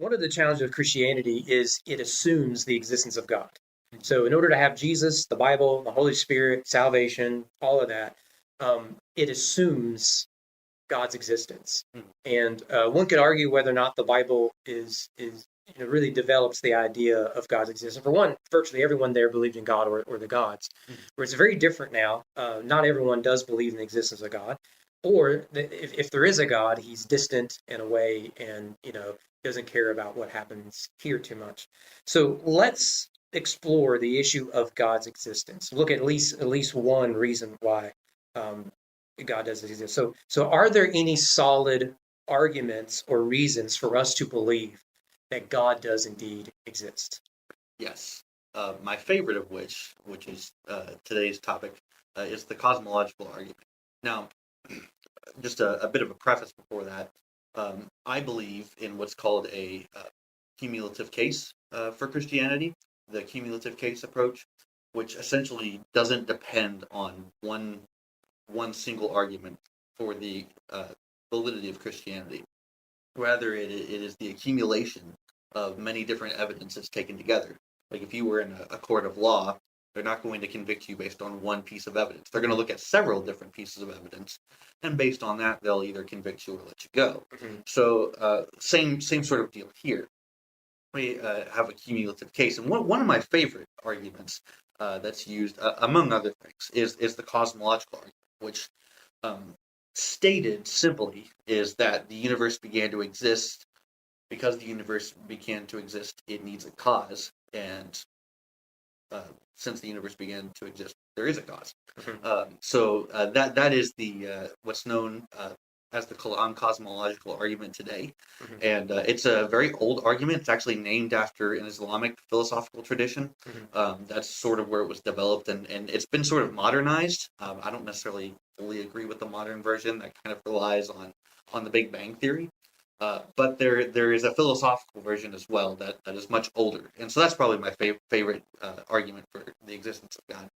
one of the challenges of Christianity is it assumes the existence of God. So, in order to have Jesus, the Bible, the Holy Spirit, salvation, all of that, it assumes God's existence. Mhm. And one could argue whether or not the Bible really develops the idea of God's existence. For one, virtually everyone there believed in God or the gods. Mhm. Where it's very different now. Not everyone does believe in the existence of God, or if there is a God, he's distant in a way, and doesn't care about what happens here too much. So let's explore the issue of God's existence. Look at least one reason why um, God doesn't exist. So are there any solid arguments or reasons for us to believe that God does indeed exist? Yes. My favorite of which is today's topic, is the cosmological argument. Now, just a bit of a preface before that. I believe in what's called a cumulative case for Christianity, the cumulative case approach, which essentially doesn't depend on one single argument for the validity of Christianity. Rather, it is the accumulation of many different evidences taken together. Like if you were in a court of law, they're not going to convict you based on one piece of evidence. They're going to look at several different pieces of evidence, and based on that, they'll either convict you or let you go. Mm-hmm. So, same sort of deal here. We have a cumulative case, and one of my favorite arguments that's used, among other things, is the cosmological argument, which um, stated simply is that the universe began to exist. Because the universe began to exist, it needs a cause, and since the universe began to exist, there is a cause. Mm-hmm. So that is the what's known as the cosmological argument today, Mm-hmm. and it's a very old argument. It's actually named after an Islamic philosophical tradition. That's sort of where it was developed, and it's been sort of modernized. I don't necessarily fully agree with the modern version that kind of relies on the Big Bang Theory. But there is a philosophical version as well that is much older, and so that's probably my favorite argument for the existence of God.